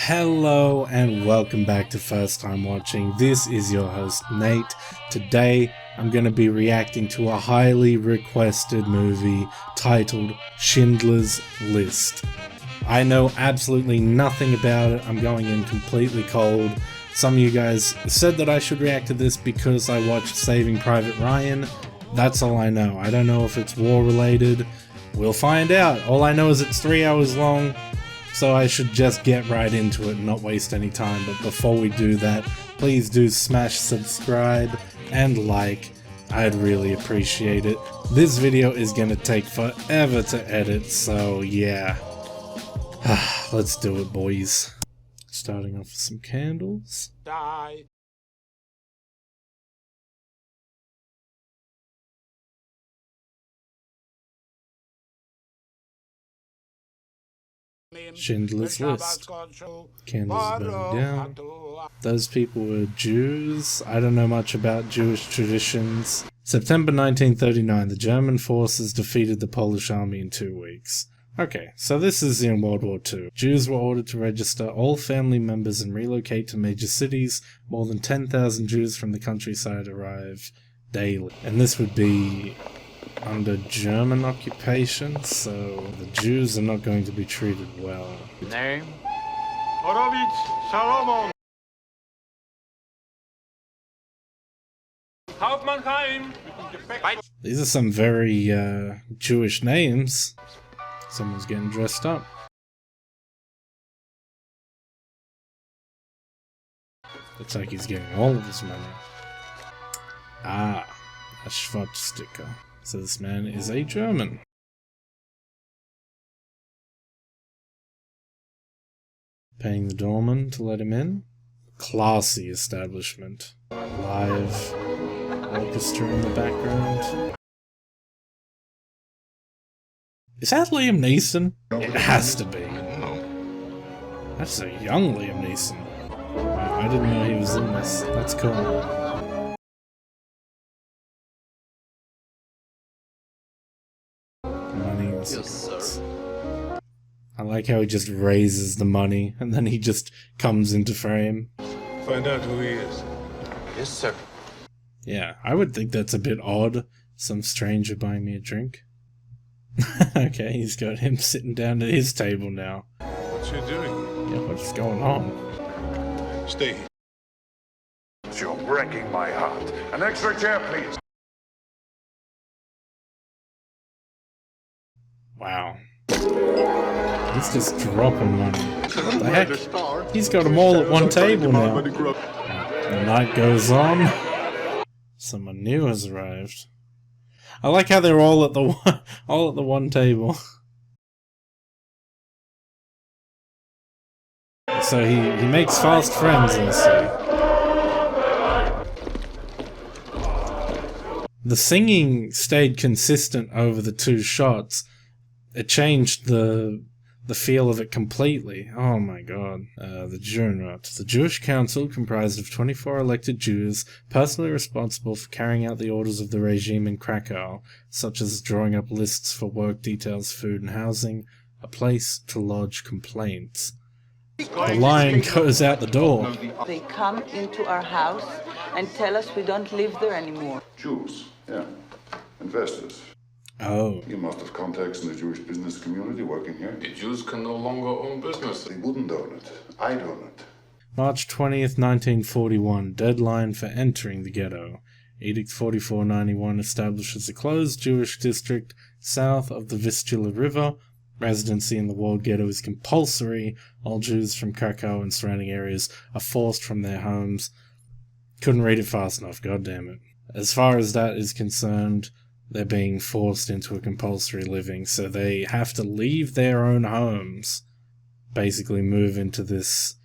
Hello and welcome back to First Time Watching. This is your host Nate. Today I'm going to be reacting to a highly requested movie titled Schindler's List. I know absolutely nothing about it. I'm going in completely cold. Some of you guys said that I should react to this because I watched Saving Private Ryan. That's all I know. I don't know if it's war related. We'll find out. All I know is it's 3 hours long. So I should just get right into it and not waste any time. But before we do that, please do smash subscribe and like. I'd really appreciate it. This video is going to take forever to edit, so yeah. Let's do it, boys. Starting off with some candles. Die. Schindler's List. Candles burning down. Those people were Jews. I don't know much about Jewish traditions. September 1939, the German forces defeated the Polish army in 2 weeks. Okay, so this is in World War II. Jews were ordered to register all family members and relocate to major cities. More than 10,000 Jews from the countryside arrive daily. And this would be under German occupation, so the Jews are not going to be treated well. Name? Horowitz Salomon. Hauptmannheim. These are some very Jewish names. Someone's getting dressed up. Looks like he's getting all of his money. Ah, a Schwarzsticker. So this man is a German. Paying the doorman to let him in. Classy establishment. Live orchestra in the background. Is that Liam Neeson? It has to be. That's a young Liam Neeson. Wow, I didn't know he was in this. That's cool. Yes, sir. I like how he just raises the money and then he just comes into frame. Find out who he is. Yes, sir. Yeah, I would think that's a bit odd. Some stranger buying me a drink. Okay, he's got him sitting down at his table now. What you doing? Yeah, what's going on? Stay here. You're breaking my heart. An extra chair, please. Wow. He's just dropping money. What the heck? He's got them all at one table now. The night goes on. Someone new has arrived. I like how they're all at the one table. So he makes fast friends, I see. The singing stayed consistent over the 2 shots. It changed the feel of it completely. Oh my god. The Jurenrat. The Jewish Council, comprised of 24 elected Jews, personally responsible for carrying out the orders of the regime in Krakow, such as drawing up lists for work details, food and housing, a place to lodge complaints. The line goes out the door. They come into our house and tell us we don't live there anymore. Jews, yeah. Investors. Oh. You must have contacts in the Jewish business community working here. The Jews can no longer own business. They wouldn't own it. I'd own it. March 20th, 1941. Deadline for entering the ghetto. Edict 4491 establishes a closed Jewish district south of the Vistula River. Residency in the walled ghetto is compulsory. All Jews from Krakow and surrounding areas are forced from their homes. Couldn't read it fast enough, god damn it. As far as that is concerned, they're being forced into a compulsory living, so they have to leave their own homes, basically move into this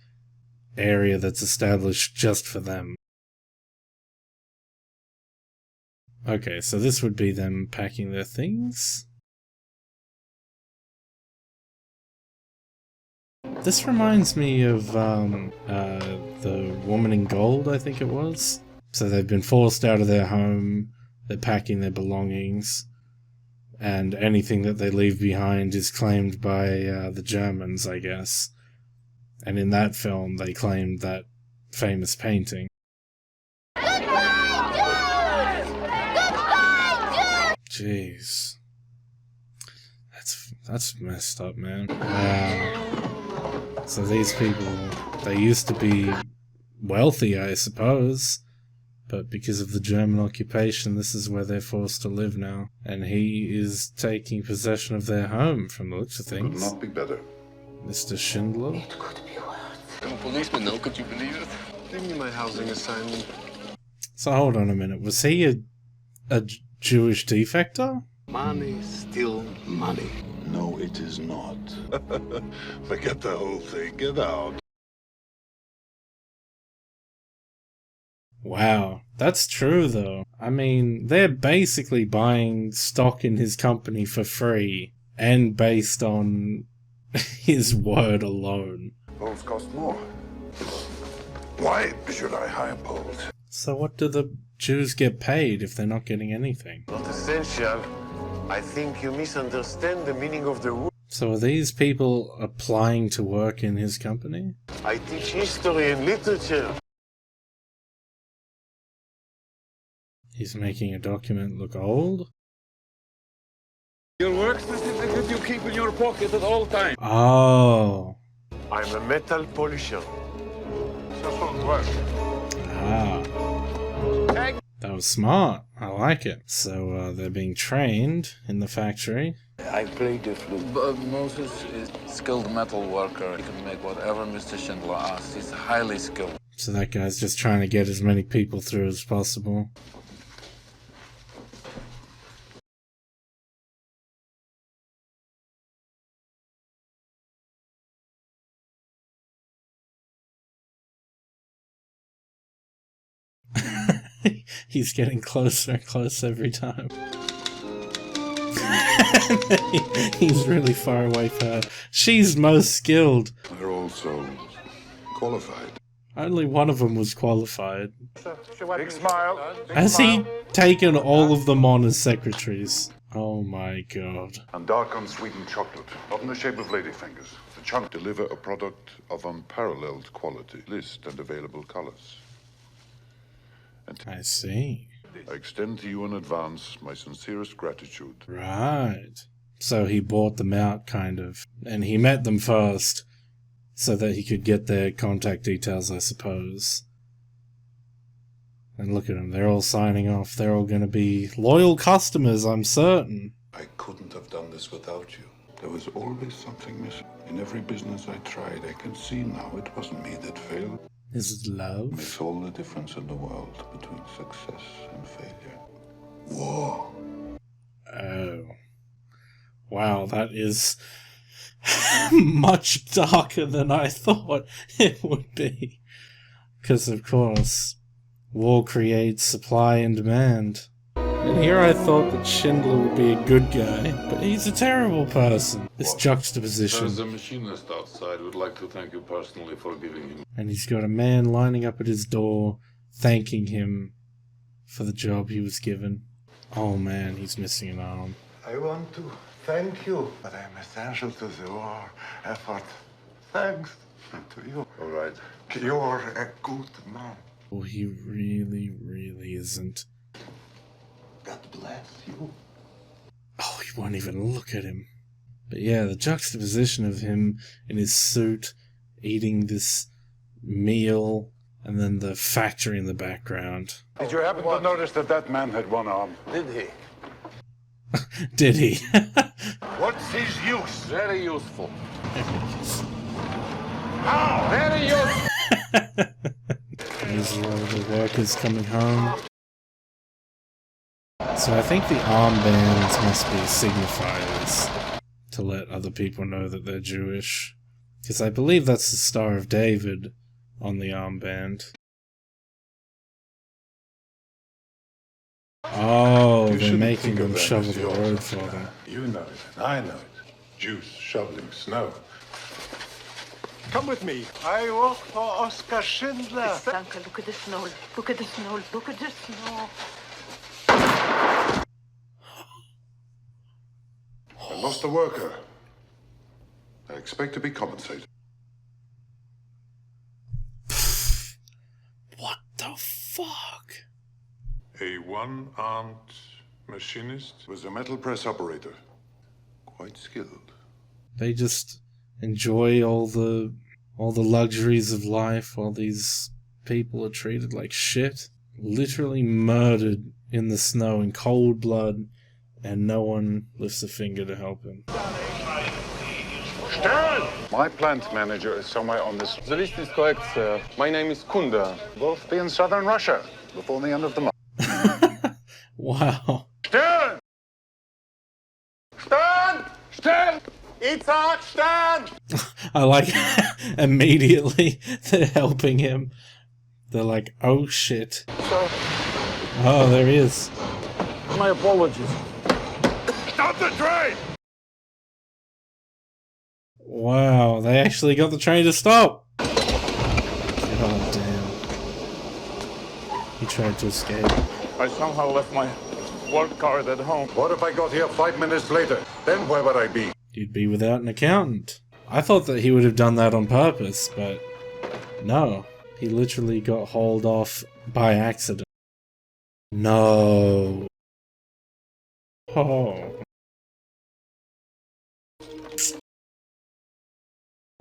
area that's established just for them. Okay, so this would be them packing their things. This reminds me of the Woman in Gold, I think it was. So they've been forced out of their home. They're packing their belongings, and anything that they leave behind is claimed by the Germans, I guess. And in that film, they claimed that famous painting. Jeez. That's messed up, man. Wow. So these people, they used to be wealthy, I suppose. But because of the German occupation, this is where they're forced to live now. And he is taking possession of their home, from the looks of Could things. not be better. Mr. Schindler? It could be worse. I'm a policeman now, could you believe it? Give me my housing assignment. So hold on a minute, was he a Jewish defector? Money, still money. No, it is not. Forget the whole thing. Get out. Wow, that's true though. I mean, they're basically buying stock in his company for free, and based on his word alone. Poles cost more. Why should I hire poles? So what do the Jews get paid if they're not getting anything? Not essential. I think you misunderstand the meaning of the word. So are these people applying to work in his company? I teach history and literature. He's making a document look old? Your work certificate you keep in your pocket at all times. Oh. I'm a metal polisher. Ah. That was smart. I like it. So they're being trained in the factory. I play the flute. But Moses is a skilled metal worker. He can make whatever Mr. Schindler asks. He's highly skilled. So that guy's just trying to get as many people through as possible. He's getting closer and closer every time. He's really far away from her. She's most skilled. They're also qualified. Only one of them was qualified. Big smile. Has he taken all of them on as secretaries? Oh my god. And dark unsweetened chocolate, not in the shape of ladyfingers. The chunk deliver a product of unparalleled quality. List and available colors. I see. I extend to you in advance my sincerest gratitude. Right. So he bought them out, kind of. And he met them first, so that he could get their contact details, I suppose. And look at them, they're all signing off. They're all going to be loyal customers, I'm certain. I couldn't have done this without you. There was always something missing. In every business I tried, I can see now it wasn't me that failed. Is it love? Makes all the difference in the world between success and failure. War. Oh. Wow, that is much darker than I thought it would be. Because, of course, war creates supply and demand. And here I thought that Schindler would be a good guy, but he's a terrible person. This juxtaposition. There's a machinist outside who would like to thank you personally for giving him. And he's got a man lining up at his door, thanking him for the job he was given. Oh man, he's missing an arm. I want to thank you, but I'm essential to the war effort. Thanks to you. All right. You're a good man. Oh, he really, really isn't. God bless you. Oh, he won't even look at him. But yeah, the juxtaposition of him in his suit, eating this meal, and then the factory in the background. Did you happen to notice that that man had one arm? Did he? Did he? What's his use? Very useful. How? Very useful. There's a lot of the workers coming home. So I think the armbands must be signifiers to let other people know that they're Jewish. Because I believe that's the Star of David on the armband. Oh, You they're shouldn't making think of them that shovel as the yours. road for them. You know it, and I know it. Juice shoveling snow. Come with me. I work for Oscar Schindler. Uncle, look at the snow. Look at the snow. Look at the snow. I lost a worker. I expect to be compensated. fuck? A one-armed machinist? Was a metal press operator. Quite skilled. They just enjoy all the luxuries of life while these people are treated like shit. Literally murdered in the snow in cold blood, and no one lifts a finger to help him. My plant manager is somewhere on this. The list is correct, sir. My name is Kunda. Both be in southern Russia before the end of the month. Wow. Stern! Stern! Stern! Itzhak, Stern! I like immediately they're helping him. They're like, oh shit. Oh, there he is. My apologies. Stop the train! Wow, they actually got the train to stop. God damn. He tried to escape. I somehow left my work card at home. What if I got here 5 minutes later? Then where would I be? You'd be without an accountant. I thought that he would have done that on purpose, but no. He literally got hauled off by accident. No. Oh.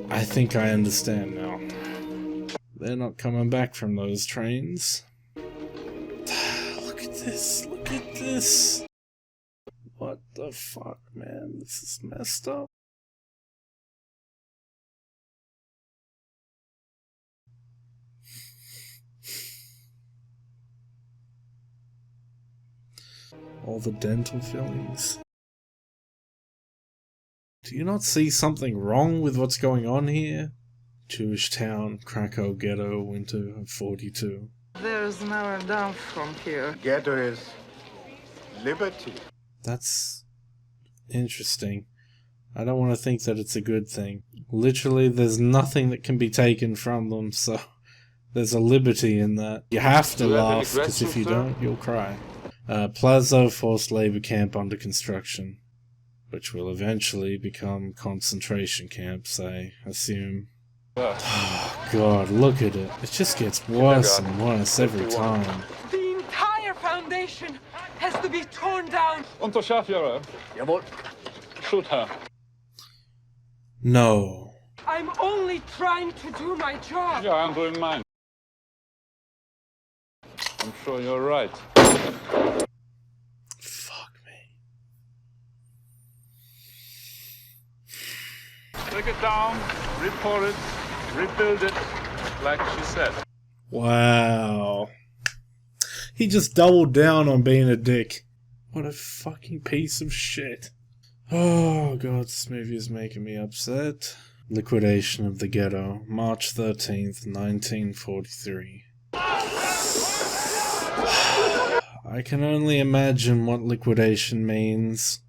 I think I understand now. They're not coming back from those trains. Look at this, look at this. What the fuck, man? This is messed up. All the dental fillings. Do you not see something wrong with what's going on here? Jewish town, Krakow ghetto, winter of 42. There's nowhere down from here. Ghetto is liberty. That's interesting. I don't want to think that it's a good thing. Literally, there's nothing that can be taken from them, so there's a liberty in that. You have to laugh, because if you don't, you'll cry. Plazo forced labor camp under construction, which will eventually become concentration camps, I assume. Oh god, look at it. It just gets worse and worse every time. The entire foundation has to be torn down. Unterscharführer. Jawohl. Shoot her. No. I'm only trying to do my job. Yeah, I'm doing mine. I'm sure you're right. Fuck me. Take it down, report it, rebuild it, like she said. Wow. He just doubled down on being a dick. What a fucking piece of shit. Oh god, this movie is making me upset. Liquidation of the Ghetto, March 13th, 1943. I can only imagine what liquidation means.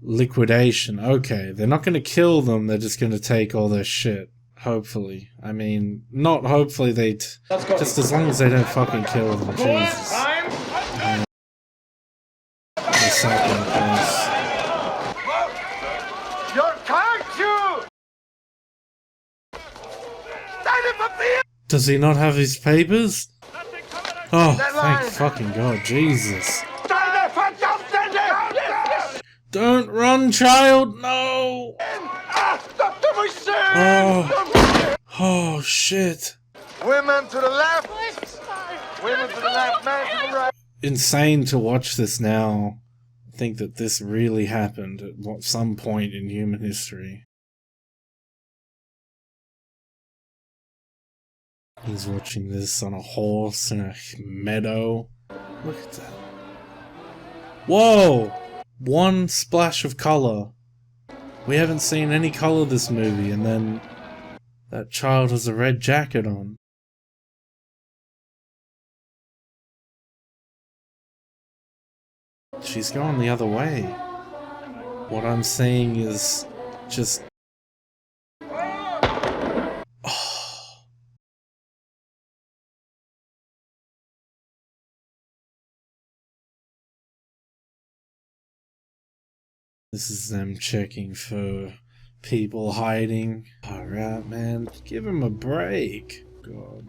Liquidation, okay. They're not going to kill them, they're just going to take all their shit. Hopefully. I mean, not hopefully just as long as they don't fucking kill them, Jesus. The second place. Your thank you! Does he not have his papers? Oh, thank fucking god, Jesus. Don't run, child, no! Oh, shit. Women to the left! Women to the left, men to the right! Insane to watch this now. Think that this really happened at some point in human history. He's watching this on a horse in a meadow. Look at that. Whoa! One splash of color. We haven't seen any color this movie, and then that child has a red jacket on. She's going the other way. What I'm seeing is just... Oh. This is them checking for people hiding. Alright, man. Give him a break. God.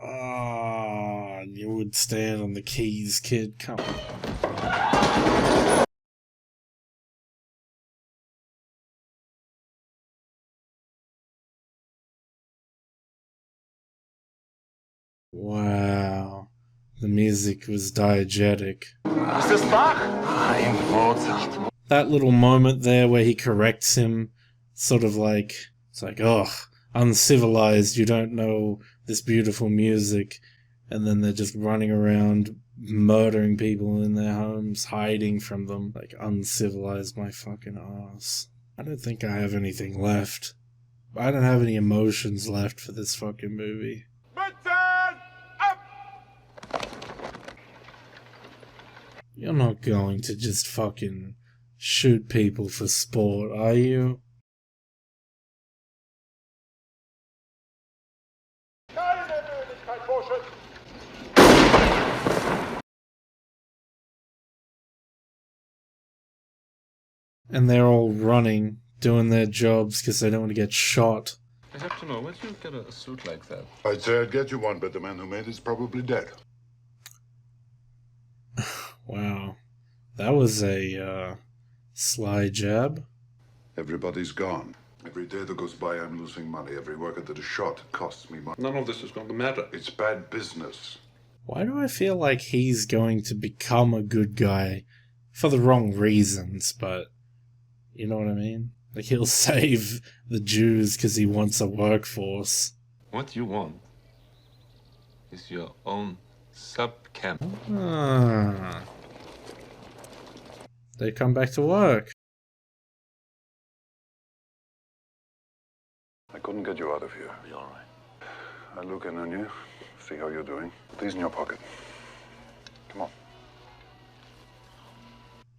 Ah, you would stand on the keys, kid. Come on. Wow. The music was diegetic. Is this Bach? Nein, Mozart. That little moment there where he corrects him, sort of like, it's like, oh, uncivilized, you don't know this beautiful music. And then they're just running around murdering people in their homes, hiding from them. Like, uncivilized my fucking ass. I don't think I have anything left. I don't have any emotions left for this fucking movie. You're not going to just fucking shoot people for sport, are you? And they're all running, doing their jobs because they don't want to get shot. I have to know, where did you get a suit like that? I'd say I'd get you one, but the man who made it's probably dead. Wow. That was a, sly jab. Everybody's gone. Every day that goes by, I'm losing money. Every worker that is shot costs me money. None of this is going to matter. It's bad business. Why do I feel like he's going to become a good guy for the wrong reasons, but you know what I mean? Like, he'll save the Jews because he wants a workforce. What you want is your own sub-camp. Ah. They come back to work. I couldn't get you out of here. Be alright. I'll look in on you, see how you're doing. These in your pocket. Come on.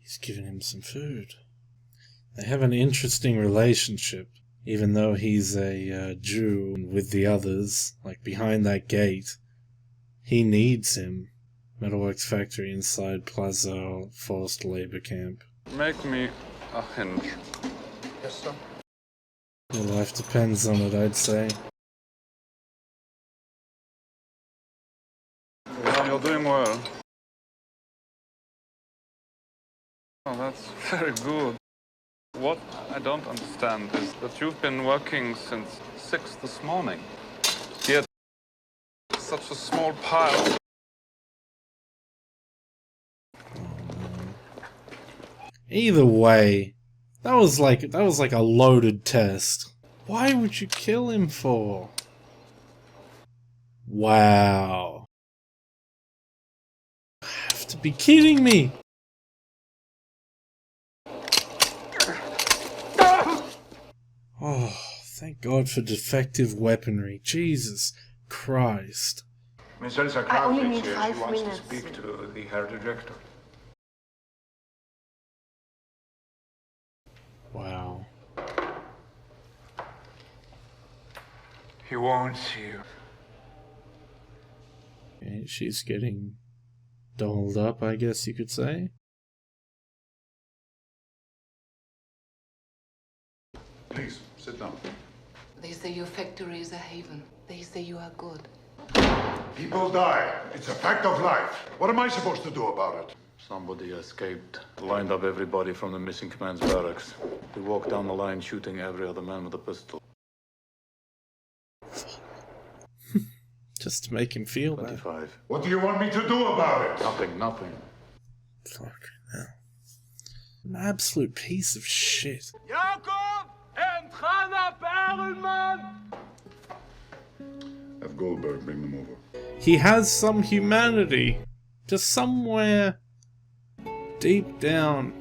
He's giving him some food. They have an interesting relationship, even though he's a Jew with the others, like behind that gate. He needs him. Metalworks factory inside Plaza forced labor camp. Make me a hinge. Yes, sir. Your life depends on it, I'd say. Well, you're doing well. Oh, that's very good. What I don't understand is that you've been working since 6 this morning. Yet, such a small pile. Either way, that was like a loaded test. Why would you kill him for? Wow. You have to be kidding me. Oh, thank God for defective weaponry. Jesus Christ. Miss Elsa I only Kravitz need here. 5 She wants minutes. to speak to the Herr Director. Wow. He won't see you. Okay, she's getting dolled up, I guess you could say. Please, sit down. They say your factory is a haven. They say you are good. People die. It's a fact of life. What am I supposed to do about it? Somebody escaped, lined up everybody from the missing command's barracks. They walked down the line shooting every other man with a pistol. Just to make him feel bad. 25. What do you want me to do about it? Nothing. Fuck hell. An absolute piece of shit. Jacob and Hannah Perelman! Have Goldberg bring them over. He has some humanity. Just somewhere deep down.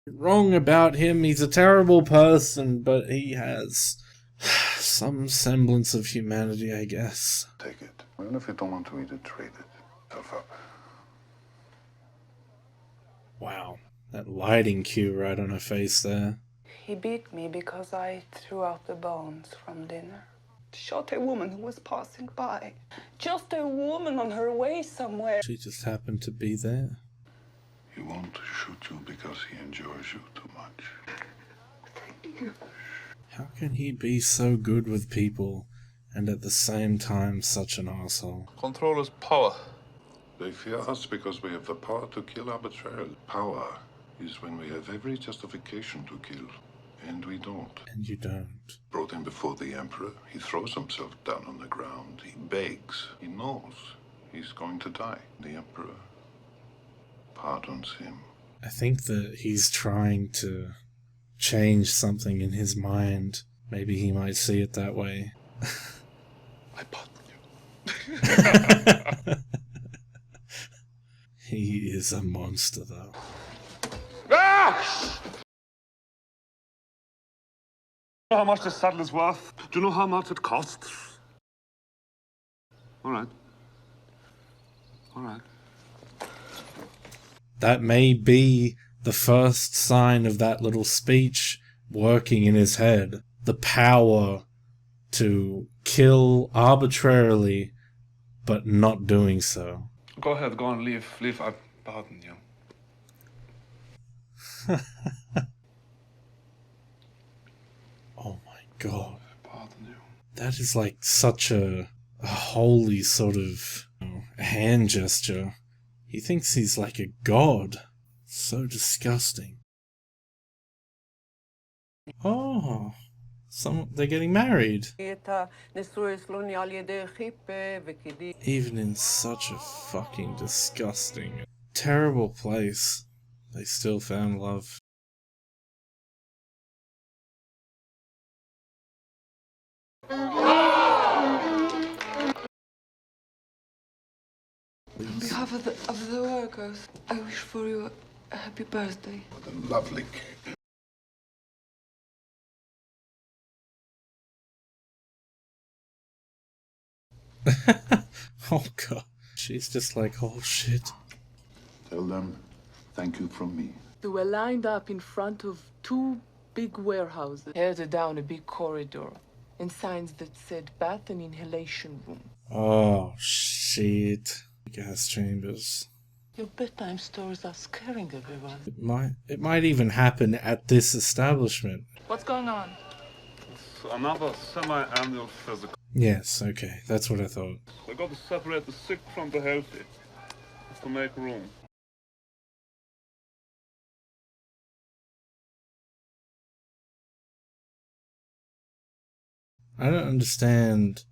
Wrong about him, he's a terrible person, but he has some semblance of humanity, I guess. Take it. Well, if you don't want to eat it, trade it. Tough up. Wow, that lighting cue right on her face there. He beat me because I threw out the bones from dinner. Shot a woman who was passing by. Just a woman on her way somewhere. She just happened to be there. He won't shoot you because he enjoys you too much. Thank you. How can he be so good with people and at the same time such an asshole? Control is power. They fear us because we have the power to kill arbitrarily. Power is when we have every justification to kill, and we don't. And you don't. Brought him before the Emperor, he throws himself down on the ground. He begs. He knows he's going to die. The Emperor pardons him. I think that he's trying to change something in his mind. Maybe he might see it that way. I pardon you. He is a monster, though. Ah! Do you know how much this saddle is worth? Do you know how much it costs? All right. All right. That may be the first sign of that little speech working in his head. The power to kill arbitrarily, but not doing so. Go ahead, go on, leave. Leave, I pardon you. Oh my god. I pardon you. That is like such a holy sort of hand gesture. He thinks he's like a god. So disgusting. Oh, they're getting married. Even in such a fucking disgusting, terrible place, they still found love. On behalf of the workers, I wish for you a happy birthday. What a lovely cake. Oh god. She's just like, oh shit. Tell them thank you from me. They were lined up in front of two big warehouses, headed down a big corridor, and signs that said bath and inhalation room. Oh shit. Gas chambers. Your bedtime stories are scaring everyone. It might even happen at this establishment. What's going on? It's another semi-annual physical. Yes, okay, that's what I thought. They got to separate the sick from the healthy. To make room. I don't understand.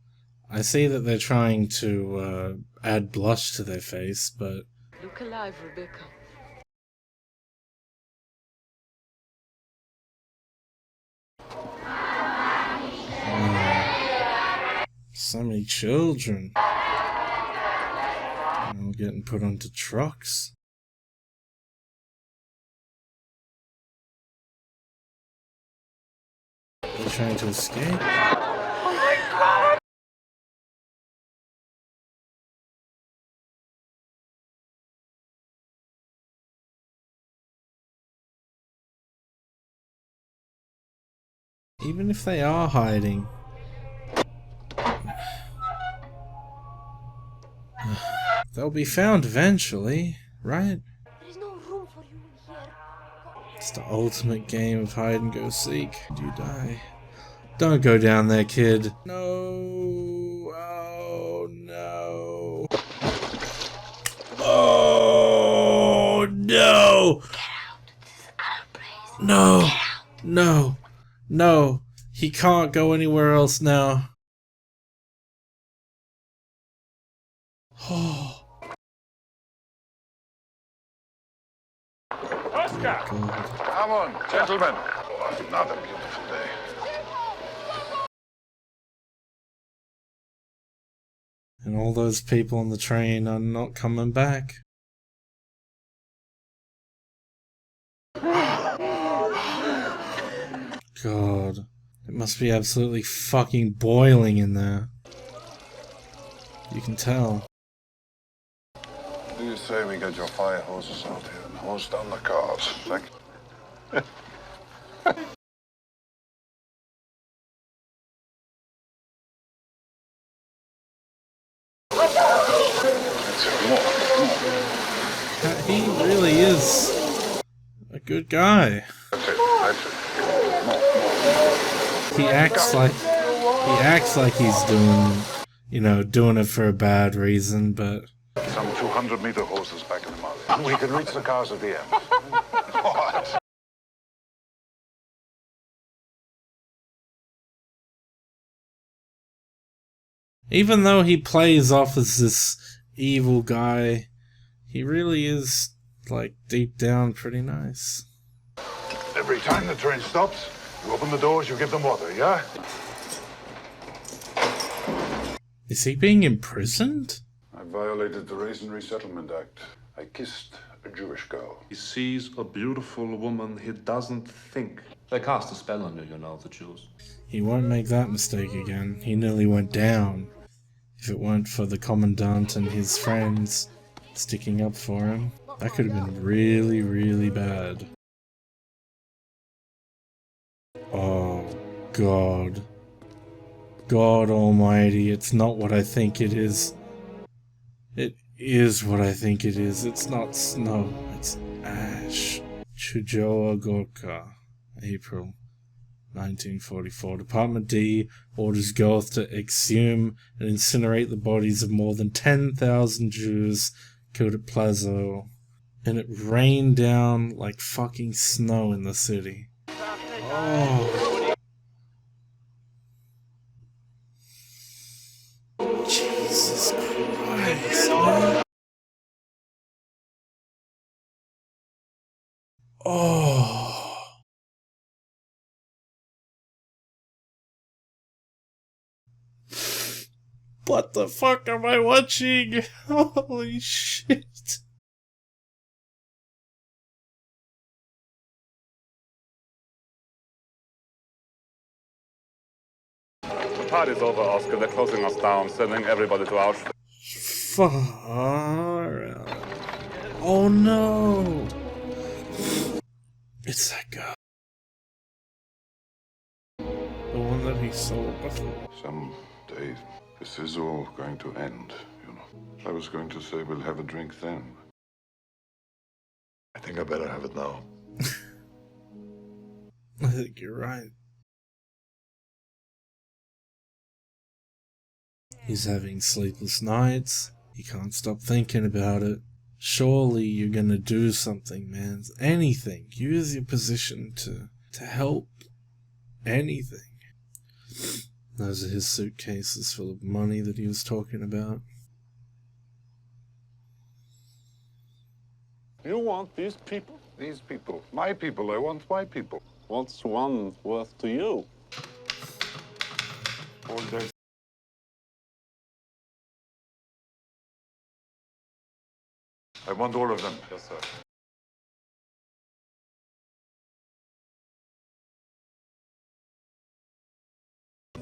I see that they're trying to add blush to their face, but... Look alive, Rebecca. So many children. All getting put onto trucks. They're trying to escape. Oh my god! Even if they are hiding. They'll be found eventually, right? There is no room for you in here. It's the ultimate game of hide and go seek. You die. Don't go down there, kid. No. Oh no. Oh no. Get out. This is our place. No. No. No. He can't go anywhere else now. Oh. Oscar! Come on, gentlemen. Oh, another beautiful day. And all those people on the train are not coming back. God. It must be absolutely fucking boiling in there. You can tell. Do you say we get your fire hoses out here and hose down the cars? Thank a good guy. That's it. That's it. He acts like he's doing it for a bad reason, but Some 200-meter horses back in the mud. And we can reach the cars at the end. What? even though he plays off as this evil guy, he really is, like, deep down pretty nice. Every time the train stops, you open the doors, you give them water, yeah? Is he being imprisoned? I violated the Race and Resettlement Act. I kissed a Jewish girl. He sees a beautiful woman, he doesn't think. They cast a spell on you, the Jews. He won't make that mistake again. He nearly went down. If it weren't for the Commandant and his friends sticking up for him, that could have been really, really bad. Oh, God. God almighty, it's not what I think it is. It is what I think it is. It's not snow, it's ash. Chujoa Gorka, April 1944. Department D orders Goth to exhume and incinerate the bodies of more than 10,000 Jews killed at Plazo. And it rained down like fucking snow in the city. Oh. Jesus Christ, man. Oh. What the fuck am I watching? Holy shit. The party's over, Oscar. They're closing us down, sending everybody to Auschwitz. Far out. Oh no. It's that guy. The one that he saw before. Someday, this is all going to end, you know. I was going to say we'll have a drink then. I think I better have it now. I think you're right. He's having sleepless nights. He can't stop thinking about it. Surely you're gonna do something, man. Anything. Use your position to help. Anything. Those are his suitcases full of money that he was talking about. You want these people? These people. My people. I want my people. What's one worth to you? All day. I want all of them. Yes, sir.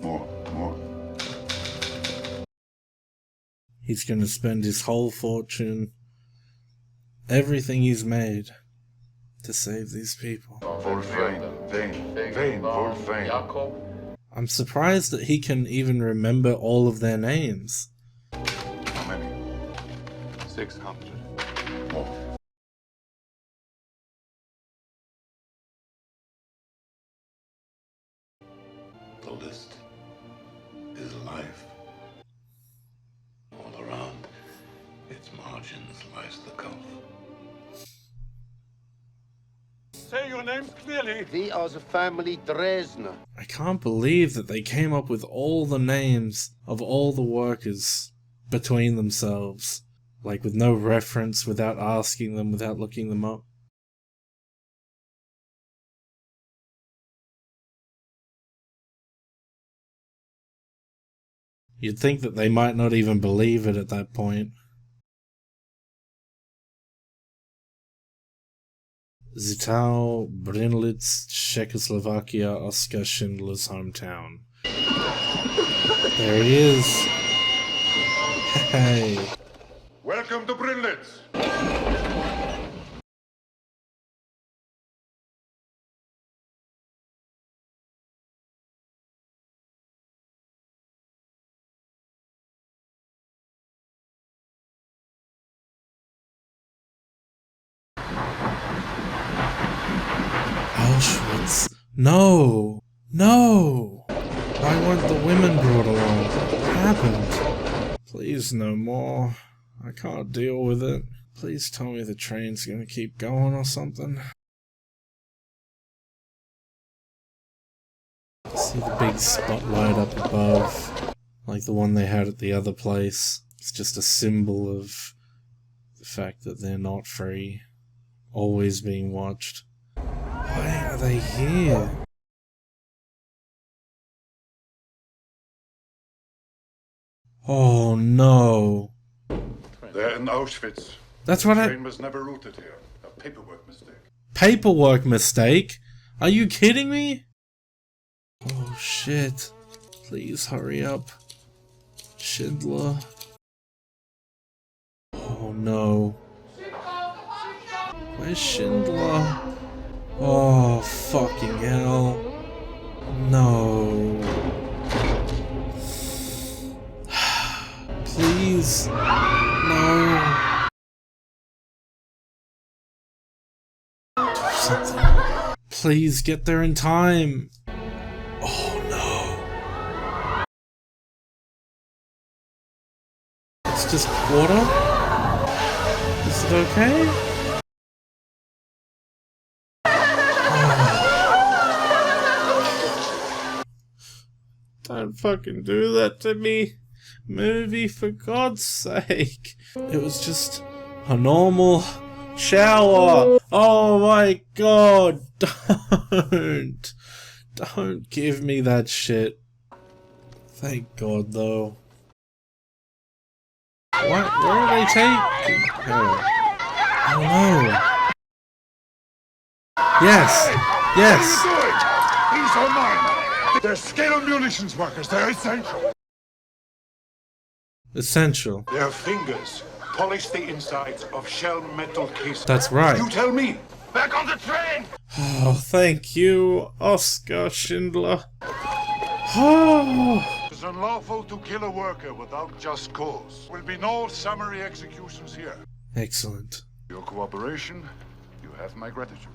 More. He's gonna spend his whole fortune, everything he's made, to save these people. Wolfgang. I'm surprised that he can even remember all of their names. How many? 600. More. The list is life. All around its margins lies the gulf. Say your names clearly. We are the family Dresdner. I can't believe that they came up with all the names of all the workers between themselves. Like, with no reference, without asking them, without looking them up. You'd think that they might not even believe it at that point. Zittau, Brynlitz, Czechoslovakia, Oskar Schindler's hometown. There he is. Hey. Welcome to Brynlitz. Auschwitz. No! No! Why weren't the women brought along? What happened? Please no more. I can't deal with it. Please tell me the train's gonna keep going or something. See the big spotlight up above, like the one they had at the other place. It's just a symbol of the fact that they're not free, always being watched. Why are they here? Oh no. They're in Auschwitz. That's what The train was never routed here. A paperwork mistake. Paperwork mistake? Are you kidding me? Oh shit. Please hurry up. Schindler. Oh no. Where's Schindler? Oh fucking hell. No. Please. No. Something. Please get there in time. Oh no. It's just water? Is it okay? Don't fucking do that to me, movie, for God's sake. It was just a normal shower. Oh my God, don't give me that shit. Thank God though. Where are they taking her? Oh no. Yes, yes. These are mine. They're scale munitions workers. They're essential. Essential. Their fingers polish the insides of shell metal cases. That's right. You tell me. Back on the train. Oh, thank you, Oscar Schindler. Oh. It's unlawful to kill a worker without just cause. Will be no summary executions here. Excellent. Your cooperation, you have my gratitude.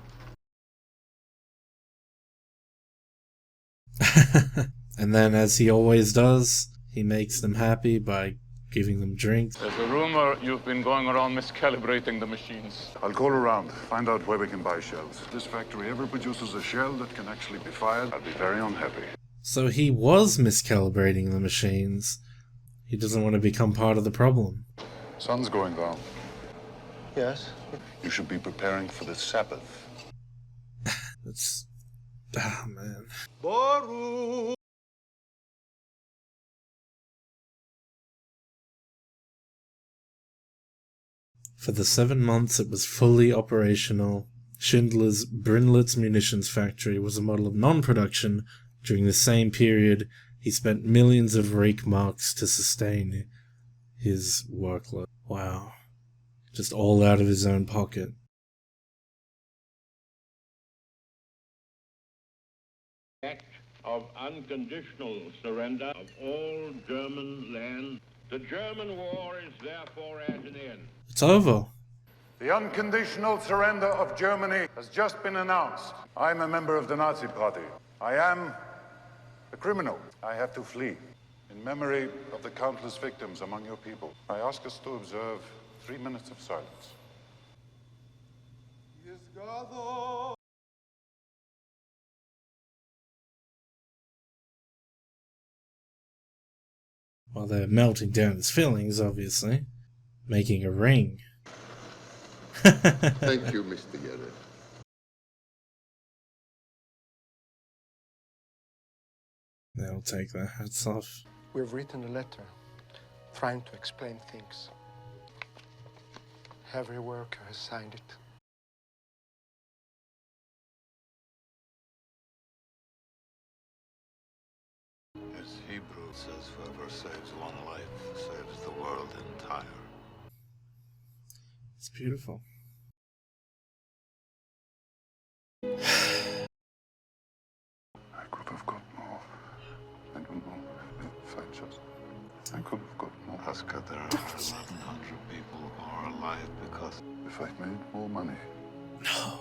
And then, as he always does, he makes them happy by giving them drinks. There's a rumor you've been going around miscalibrating the machines. I'll call around, find out where we can buy shells. If this factory ever produces a shell that can actually be fired, I'll be very unhappy. So he was miscalibrating the machines. He doesn't want to become part of the problem. Sun's going down. Yes? You should be preparing for the Sabbath. That's... ah, man. Boru! For the 7 months it was fully operational, Schindler's Brinlitz munitions factory was a model of non-production. During the same period, he spent millions of Reichmarks to sustain his workload. Wow. Just all out of his own pocket. Act of unconditional surrender of all German land. The German war is therefore at an end. It's over. The unconditional surrender of Germany has just been announced. I'm a member of the Nazi Party. I am a criminal. I have to flee. In memory of the countless victims among your people, I ask us to observe 3 minutes of silence. While they're melting down his feelings, obviously. Making a ring. Thank you, Mr. Yere. They'll take their hats off. We've written a letter trying to explain things. Every worker has signed it. As Hebrew says, whoever saves one life saves the world entire. It's beautiful. I could have got more. I don't know if I could have got more. Oscar, there are 1,100 people who are alive because... If I'd made more money. No.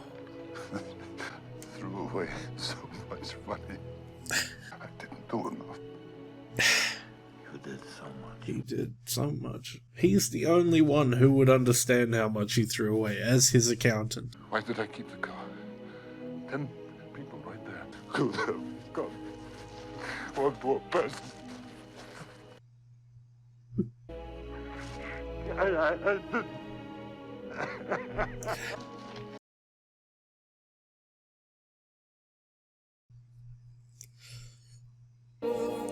Through away so much money. I didn't do enough. You did so much. He did so much. He's the only one who would understand how much he threw away as his accountant. Why did I keep the car? 10 people right there could have gone. One poor person. I didn't.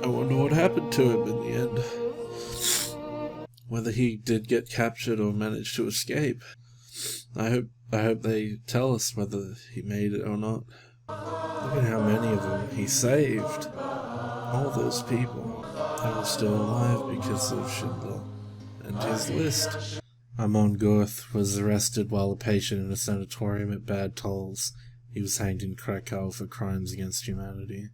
I wonder what happened to him in the end. Whether he did get captured or managed to escape. I hope they tell us whether he made it or not. Look at how many of them he saved. All those people that were still alive because of Schindler and his list. Amon Goeth was arrested while a patient in a sanatorium at Bad Tolls. He was hanged in Krakow for crimes against humanity.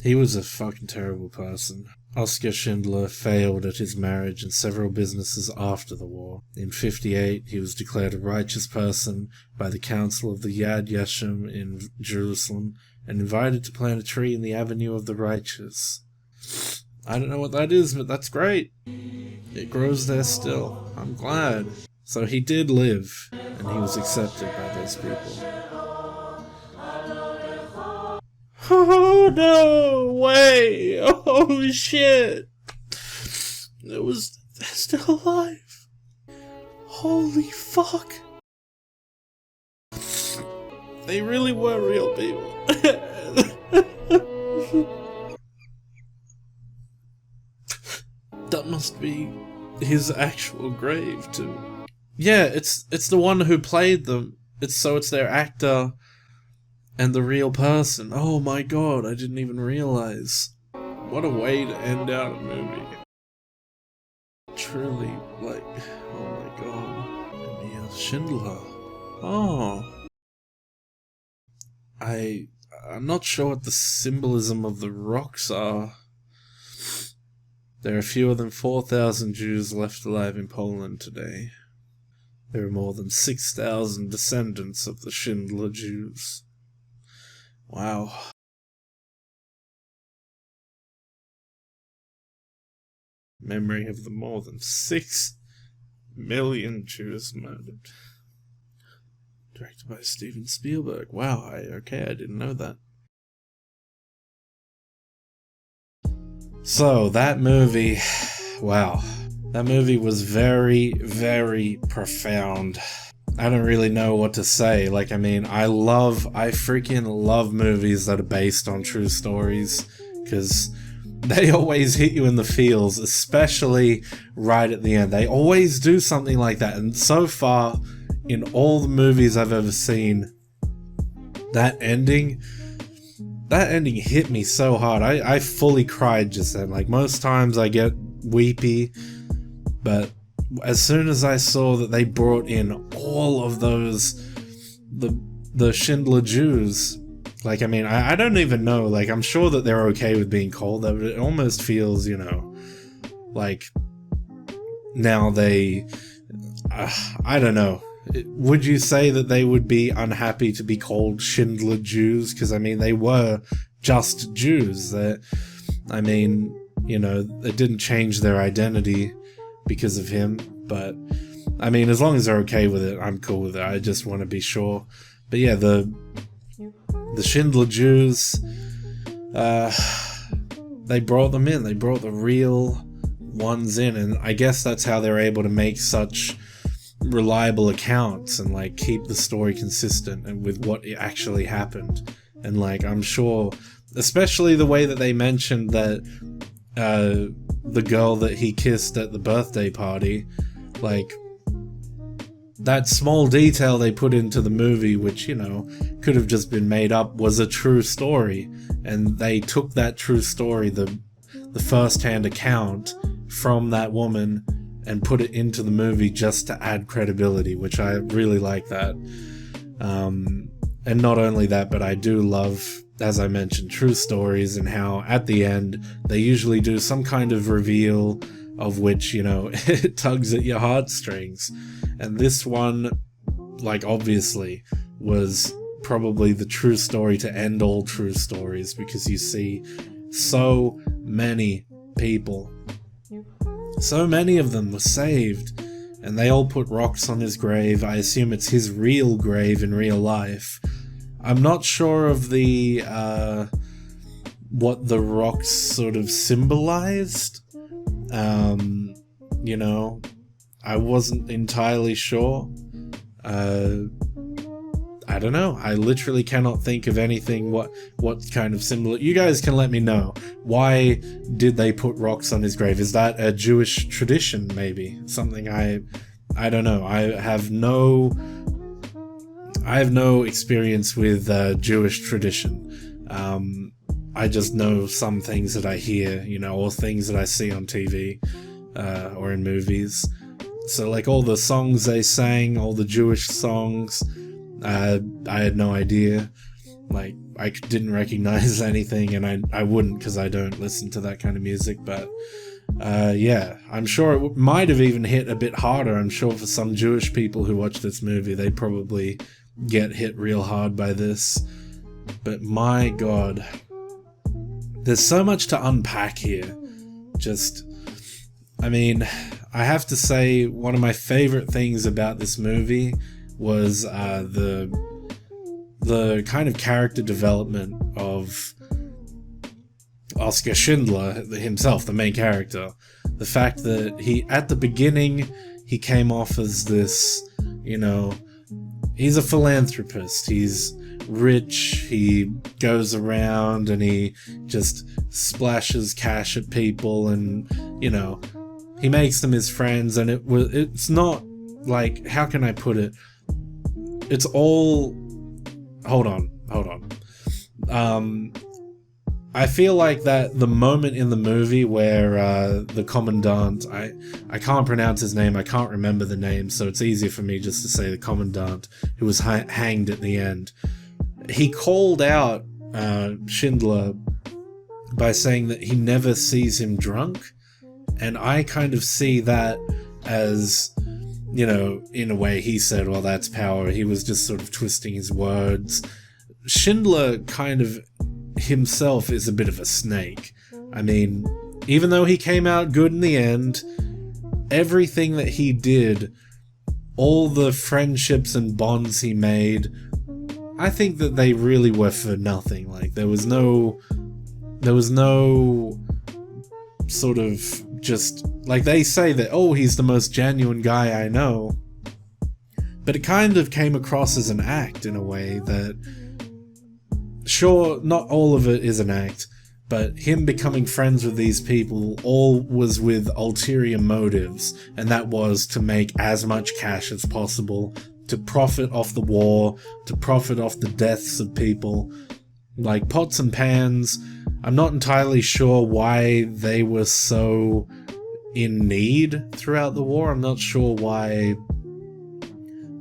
He was a fucking terrible person. Oskar Schindler failed at his marriage and several businesses after the war. In 1958, he was declared a righteous person by the Council of the Yad Yeshem in Jerusalem and invited to plant a tree in the Avenue of the Righteous. I don't know what that is, but that's great. It grows there still. I'm glad. So he did live, and he was accepted by those people. Oh no way! Oh shit! They're still alive. Holy fuck! They really were real people. That must be his actual grave too. Yeah, it's the one who played them. It's their actor and the real person. Oh my god, I didn't even realize. What a way to end out a movie. Truly, like, oh my god. Emil Schindler. Oh. I'm not sure what the symbolism of the rocks are. There are fewer than 4,000 Jews left alive in Poland today. There are more than 6,000 descendants of the Schindler Jews. Wow. Memory of the more than 6 million Jews murdered. Directed by Steven Spielberg. Wow, I didn't know that. So, that movie, wow. That movie was very, very profound. I don't really know what to say. Like, I mean, I freaking love movies that are based on true stories, because they always hit you in the feels, especially right at the end. They always do something like that, and so far, in all the movies I've ever seen, that ending hit me so hard. I fully cried just then. Like, most times I get weepy, but as soon as I saw that they brought in all of those, the Schindler Jews, like, I mean, I don't even know, like, I'm sure that they're okay with being called that, but it almost feels, you know, like, now they, I don't know. Would you say that they would be unhappy to be called Schindler Jews? Because, I mean, they were just Jews. I mean, you know, it didn't change their identity because of him. But, I mean, as long as they're okay with it, I'm cool with it. I just want to be sure. But yeah, the Schindler Jews, they brought them in. They brought the real ones in. And I guess that's how they're able to make such reliable accounts and like keep the story consistent and with what actually happened. And like, I'm sure, especially the way that they mentioned that the girl that he kissed at the birthday party, like, that small detail they put into the movie, which, you know, could have just been made up, was a true story. And they took that true story, the first-hand account from that woman, and put it into the movie just to add credibility, which I really like that. And not only that, but I do love, as I mentioned, true stories, and how at the end they usually do some kind of reveal of which, you know, it tugs at your heartstrings. And this one, like, obviously was probably the true story to end all true stories, because you see so many people, so many of them were saved, and they all put rocks on his grave. I assume it's his real grave in real life. I'm not sure of the what the rocks sort of symbolized. You know, I wasn't entirely sure. I don't know. I literally cannot think of anything what kind of symbol. You guys can let me know. Why did they put rocks on his grave? Is that a Jewish tradition, maybe? Something I don't know. I have no experience with Jewish tradition. I just know some things that I hear, you know, or things that I see on TV or in movies. So like all the songs they sang, all the Jewish songs, I had no idea. Like, I didn't recognize anything, and I wouldn't, because I don't listen to that kind of music. But yeah, I'm sure it might have even hit a bit harder. I'm sure for some Jewish people who watch this movie, they probably get hit real hard by this. But my god, there's so much to unpack here. Just, I mean, I have to say, one of my favorite things about this movie was the kind of character development of Oskar Schindler himself, the main character. The fact that at the beginning, he came off as this, you know, he's a philanthropist, he's rich, he goes around and he just splashes cash at people, and, you know, he makes them his friends, and it's not like, how can I put it? It's all... Hold on. I feel like that the moment in the movie where the commandant, I can't pronounce his name, I can't remember the name, so it's easier for me just to say the commandant, who was hanged at the end. He called out Schindler by saying that he never sees him drunk, and I kind of see that as, you know, in a way he said, well, that's power. He was just sort of twisting his words. Schindler kind of himself is a bit of a snake. I mean, even though he came out good in the end, everything that he did, all the friendships and bonds he made, I think that they really were for nothing. Like, there was no sort of, just, like, they say that, oh, he's the most genuine guy I know, but it kind of came across as an act in a way that, sure, not all of it is an act, but him becoming friends with these people all was with ulterior motives, and that was to make as much cash as possible, to profit off the war, to profit off the deaths of people. Like, pots and pans, I'm not entirely sure why they were so in need throughout the war. I'm not sure why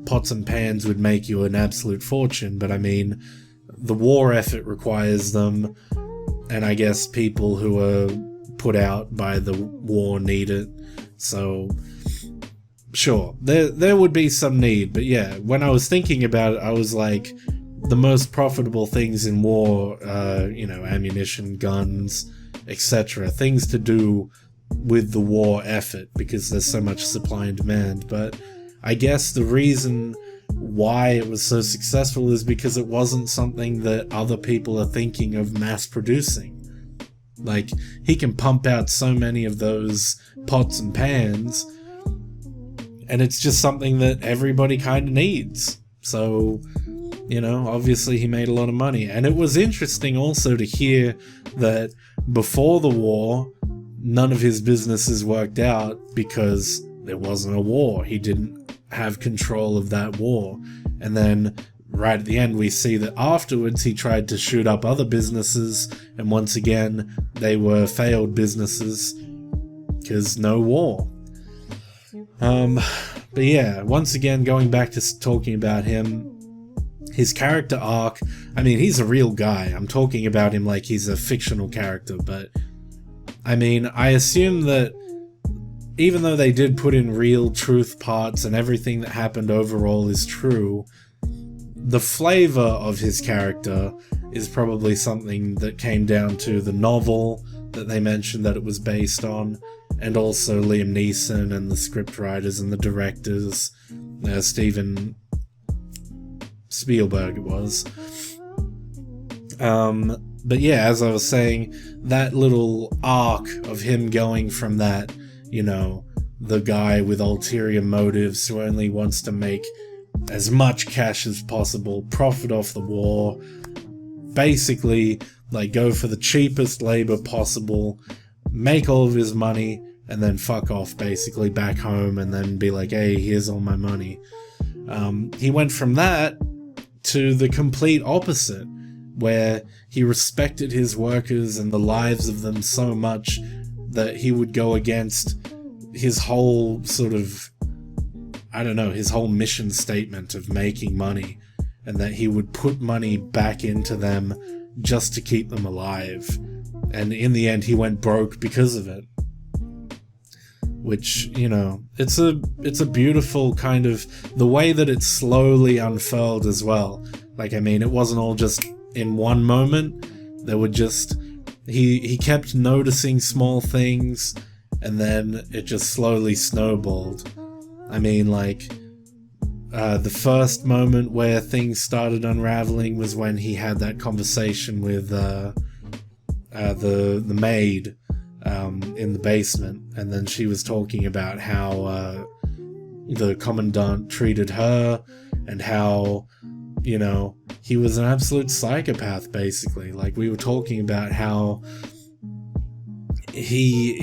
pots and pans would make you an absolute fortune, but I mean, the war effort requires them, and I guess people who are put out by the war need it, so sure, there would be some need. But yeah, when I was thinking about it, I was like, the most profitable things in war, you know, ammunition, guns, etc. Things to do with the war effort, because there's so much supply and demand. But I guess the reason why it was so successful is because it wasn't something that other people are thinking of mass producing. Like, he can pump out so many of those pots and pans, and it's just something that everybody kind of needs. So, you know, obviously he made a lot of money. And it was interesting also to hear that before the war, none of his businesses worked out because there wasn't a war. He didn't have control of that war. And then right at the end, we see that afterwards he tried to shoot up other businesses, and once again, they were failed businesses because no war. But yeah, once again, going back to talking about him, his character arc, I mean, he's a real guy. I'm talking about him like he's a fictional character, but I mean, I assume that even though they did put in real truth parts and everything that happened overall is true, the flavor of his character is probably something that came down to the novel that they mentioned that it was based on, and also Liam Neeson and the scriptwriters and the directors, Steven Spielberg it was. But yeah, as I was saying, that little arc of him going from that, you know, the guy with ulterior motives who only wants to make as much cash as possible, profit off the war, basically like go for the cheapest labor possible, make all of his money, and then fuck off basically back home and then be like, hey, here's all my money. He went from that to the complete opposite, where he respected his workers and the lives of them so much that he would go against his whole sort of, I don't know, his whole mission statement of making money, and that he would put money back into them just to keep them alive. And in the end, he went broke because of it. Which, you know, it's a beautiful kind of, the way that it slowly unfurled as well. Like, I mean, it wasn't all just in one moment. There were just, he kept noticing small things, and then it just slowly snowballed. I mean, like, the first moment where things started unraveling was when he had that conversation with the maid in the basement, and then she was talking about how the commandant treated her, and how, you know, he was an absolute psychopath, basically. Like, we were talking about how he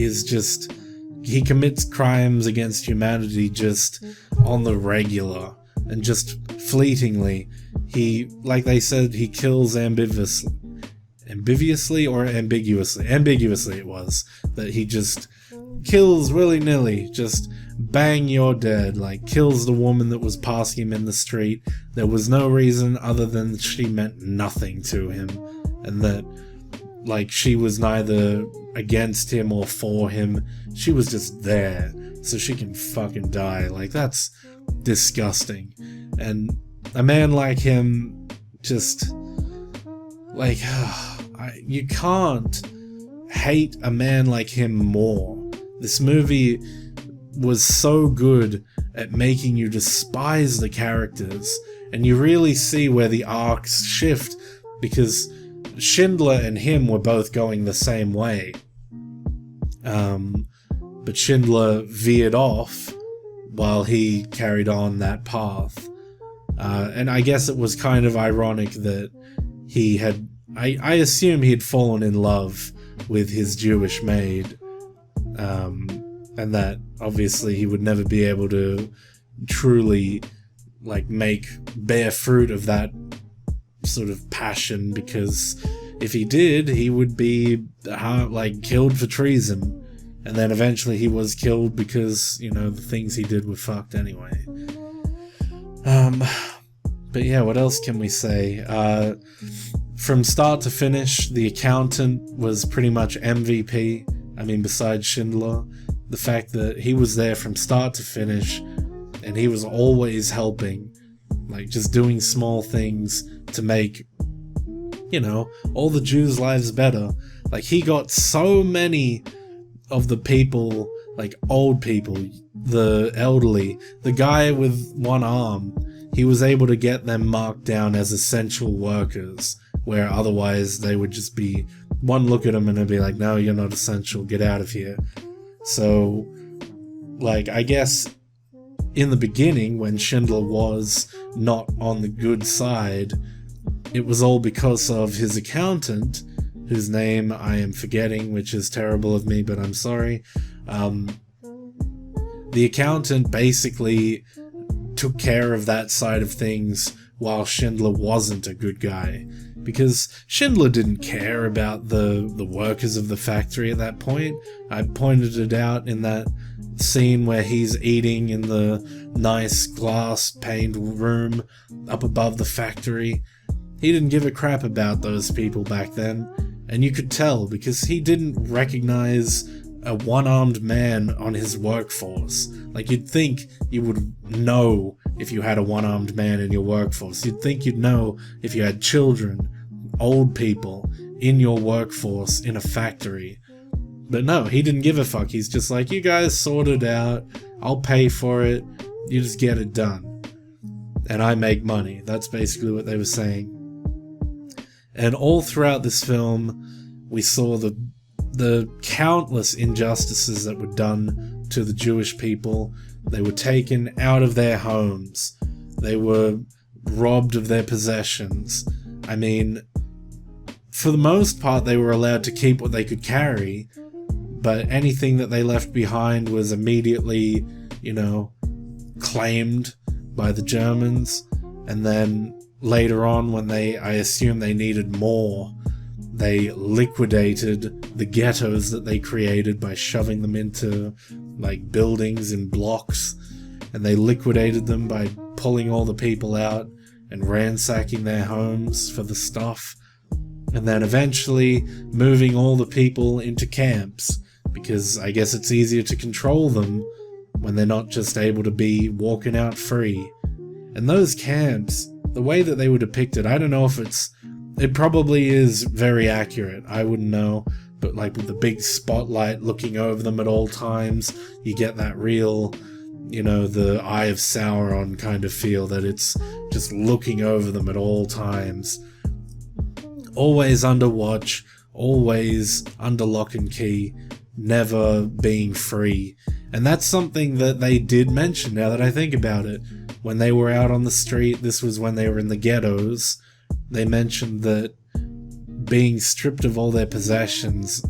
commits crimes against humanity just on the regular, and just fleetingly. He, like they said, he kills ambiguously or ambiguously? Ambiguously it was. That he just kills willy-nilly, just bang, you're dead, like kills the woman that was passing him in the street. There was no reason other than she meant nothing to him, and that, like, she was neither against him or for him, she was just there, so she can fucking die. Like, that's disgusting. And a man like him, just, like, you can't hate a man like him more. This movie was so good at making you despise the characters, and you really see where the arcs shift, because Schindler and him were both going the same way. But Schindler veered off while he carried on that path. And I guess it was kind of ironic that he had, I assume he had fallen in love with his Jewish maid, and that obviously he would never be able to truly, like, bear fruit of that sort of passion, because if he did, he would be like killed for treason, and then eventually he was killed because, you know, the things he did were fucked anyway. But yeah, what else can we say? From start to finish, The Accountant was pretty much MVP. I mean, besides Schindler, the fact that he was there from start to finish, and he was always helping, like just doing small things to make, you know, all the Jews' lives better. Like, he got so many of the people, like old people, the elderly, the guy with one arm, he was able to get them marked down as essential workers, where otherwise they would just be, one look at them and they'd be like, no, you're not essential, get out of here. So, like, I guess in the beginning, when Schindler was not on the good side, it was all because of his accountant, whose name I am forgetting, which is terrible of me, but I'm sorry. The accountant basically took care of that side of things while Schindler wasn't a good guy. Because Schindler didn't care about the workers of the factory at that point. I pointed it out in that scene where he's eating in the nice glass-paned room up above the factory. He didn't give a crap about those people back then, and you could tell because he didn't recognize a one-armed man on his workforce. Like, you'd think you would know if you had a one-armed man in your workforce. You'd think you'd know if you had children, old people in your workforce in a factory. But no, he didn't give a fuck. He's just like, you guys sort it out, I'll pay for it, you just get it done. And I make money. That's basically what they were saying. And all throughout this film, we saw the countless injustices that were done to the Jewish people. They were taken out of their homes. They were robbed of their possessions. I mean, for the most part, they were allowed to keep what they could carry, but anything that they left behind was immediately, you know, claimed by the Germans. And then later on, when I assume they needed more, they liquidated the ghettos that they created by shoving them into, like, buildings in blocks. And they liquidated them by pulling all the people out and ransacking their homes for the stuff. And then eventually moving all the people into camps, because I guess it's easier to control them when they're not just able to be walking out free. And those camps, the way that they were depicted, I don't know if it probably is very accurate, I wouldn't know, but like with the big spotlight looking over them at all times, you get that real, you know, the Eye of Sauron kind of feel, that it's just looking over them at all times. Always under watch, always under lock and key, never being free. And that's something that they did mention, now that I think about it. When they were out on the street, this was when they were in the ghettos, they mentioned that being stripped of all their possessions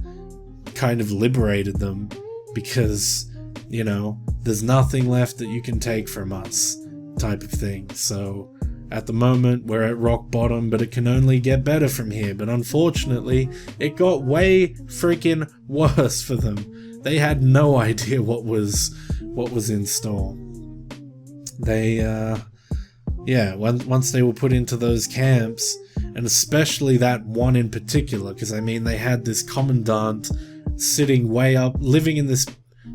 kind of liberated them, because, you know, there's nothing left that you can take from us, type of thing. So at the moment we're at rock bottom, but it can only get better from here. But unfortunately, it got way freaking worse for them. They had no idea what was in store. They once they were put into those camps, and especially that one in particular, because I mean, they had this commandant sitting way up, living in this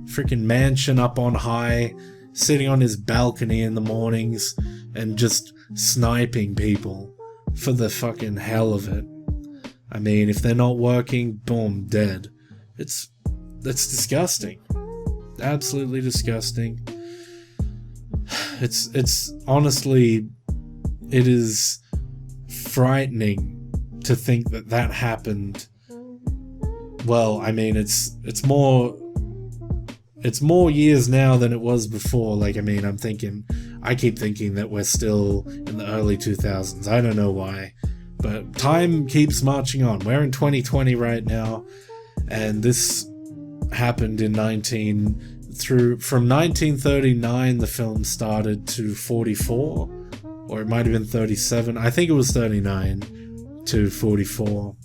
freaking mansion up on high, sitting on his balcony in the mornings and just sniping people for the fucking hell of it. I mean, if they're not working, boom, dead. That's disgusting. Absolutely disgusting. It's honestly, it is frightening to think that happened. Well, I mean, it's more years now than it was before. Like, I mean, I keep thinking that we're still in the early 2000s. I don't know why, but time keeps marching on. We're in 2020 right now, and this happened from 1939 the film started to 44, or it might have been 37. I think it was 39 to 44.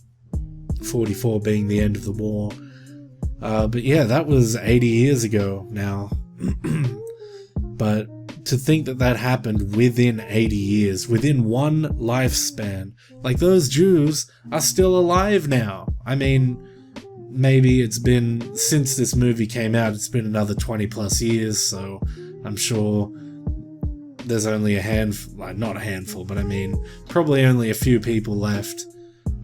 44 being the end of the war. But yeah, that was 80 years ago now. But to think that happened within 80 years, within one lifespan, like those Jews are still alive now. I mean, maybe it's been, since this movie came out, it's been another 20 plus years, so I'm sure there's only a handful, not a handful, but I mean, probably only a few people left.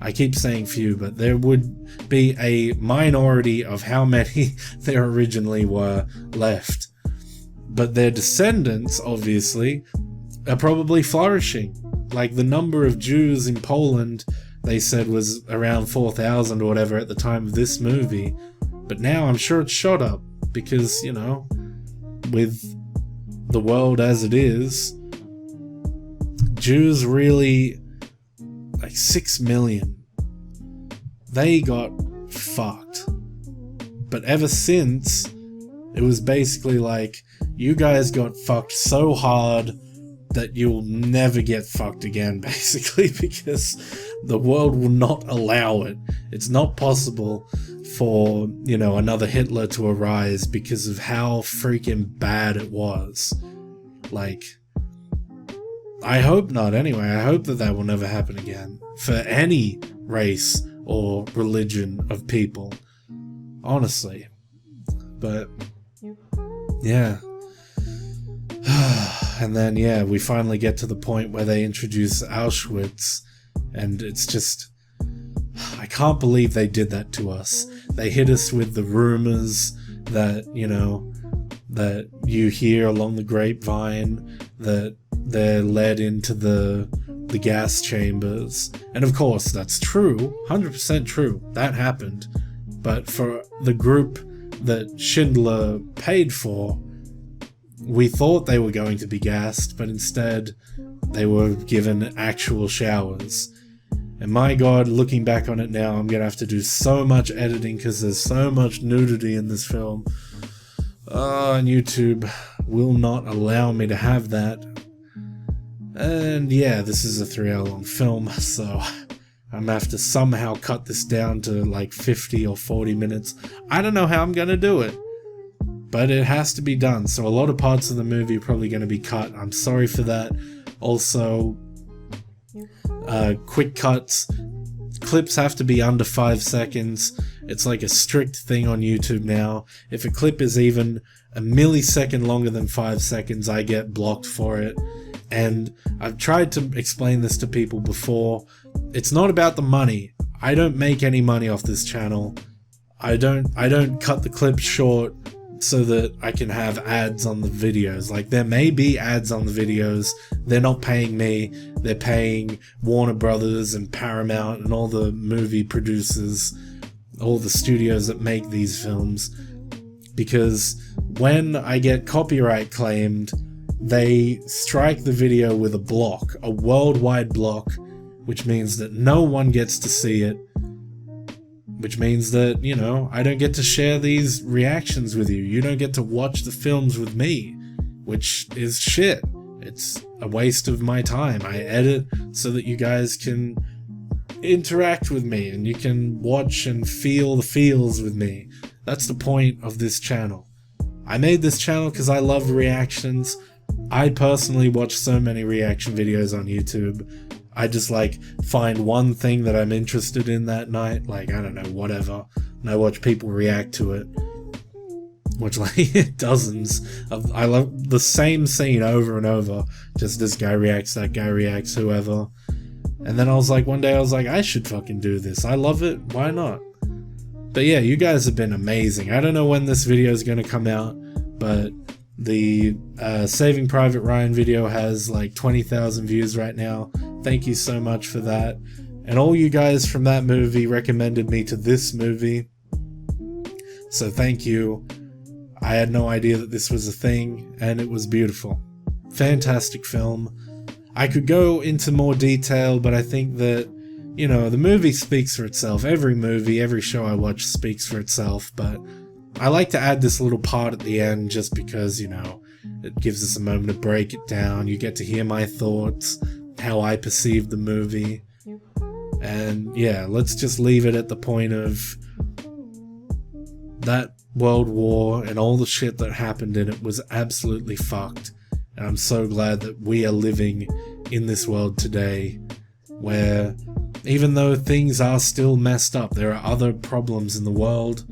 I keep saying few, but there would be a minority of how many there originally were left. But their descendants, obviously, are probably flourishing. Like, the number of Jews in Poland, they said, was around 4,000 or whatever at the time of this movie. But now I'm sure it's shot up, because, you know, with the world as it is, Jews really, like 6 million, they got fucked. But ever since, it was basically like, you guys got fucked so hard that you'll never get fucked again, basically, because the world will not allow it. It's not possible for, you know, another Hitler to arise because of how freaking bad it was. Like, I hope not anyway. I hope that will never happen again for any race or religion of people, honestly. But yeah. And then, yeah, we finally get to the point where they introduce Auschwitz, and it's just... I can't believe they did that to us. They hit us with the rumors that, you know, that you hear along the grapevine, that they're led into the gas chambers. And of course, that's true, 100% true, that happened. But for the group that Schindler paid for, we thought they were going to be gassed, but instead they were given actual showers. And my god, looking back on it now, I'm gonna have to do so much editing because there's so much nudity in this film. And YouTube will not allow me to have that. And yeah, this is a 3-hour long film, so I'm gonna have to somehow cut this down to like 50 or 40 minutes. I don't know how I'm gonna do it, but it has to be done. So a lot of parts of the movie are probably gonna be cut. I'm sorry for that. Also, quick cuts. Clips have to be under 5 seconds. It's like a strict thing on YouTube now. If a clip is even a millisecond longer than 5 seconds, I get blocked for it. And I've tried to explain this to people before. It's not about the money. I don't make any money off this channel. I don't cut the clips short so that I can have ads on the videos. Like, there may be ads on the videos. They're not paying me. They're paying Warner Brothers and Paramount and all the movie producers, all the studios that make these films. Because when I get copyright claimed, they strike the video with a block, a worldwide block, which means that no one gets to see it. Which means that, you know, I don't get to share these reactions with you. You don't get to watch the films with me, which is shit. It's a waste of my time. I edit so that you guys can interact with me and you can watch and feel the feels with me. That's the point of this channel. I made this channel because I love reactions. I personally watch so many reaction videos on YouTube. I just like find one thing that I'm interested in that night, like, I don't know, whatever, and I watch people react to it. Watch like dozens of, I love the same scene over and over, just this guy reacts, that guy reacts, whoever. And then I was like, one day I was like, I should fucking do this. I love it, why not? But yeah, you guys have been amazing. I don't know when this video is going to come out, but the Saving Private Ryan video has like 20,000 views right now. Thank you so much for that. And all you guys from that movie recommended me to this movie. So thank you. I had no idea that this was a thing, and it was beautiful. Fantastic film. I could go into more detail, but I think that, you know, the movie speaks for itself. Every movie, every show I watch speaks for itself, but I like to add this little part at the end just because, you know, it gives us a moment to break it down. You get to hear my thoughts, how I perceive the movie. And yeah, let's just leave it at the point of that World War and all the shit that happened in it was absolutely fucked. And I'm so glad that we are living in this world today where, even though things are still messed up, there are other problems in the world.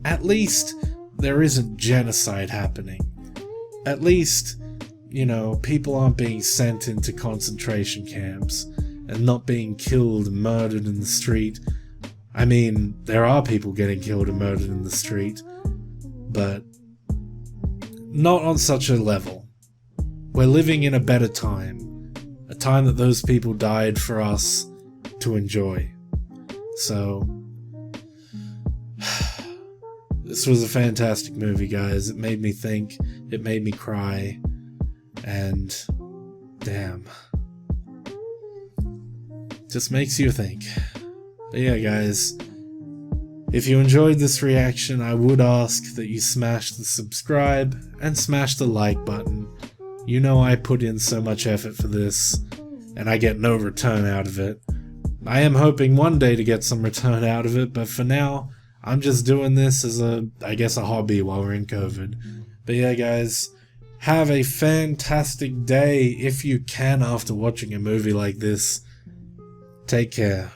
At least there isn't genocide happening. At least, you know, people aren't being sent into concentration camps and not being killed and murdered in the street. I mean, there are people getting killed and murdered in the street, but not on such a level. We're living in a better time, a time that those people died for us to enjoy. So, this was a fantastic movie, guys. It made me think, it made me cry, and damn. Just makes you think. But yeah, guys, if you enjoyed this reaction, I would ask that you smash the subscribe and smash the like button. You know I put in so much effort for this, and I get no return out of it. I am hoping one day to get some return out of it, but for now, I'm just doing this as I guess a hobby while we're in COVID. But yeah, guys, have a fantastic day if you can after watching a movie like this. Take care.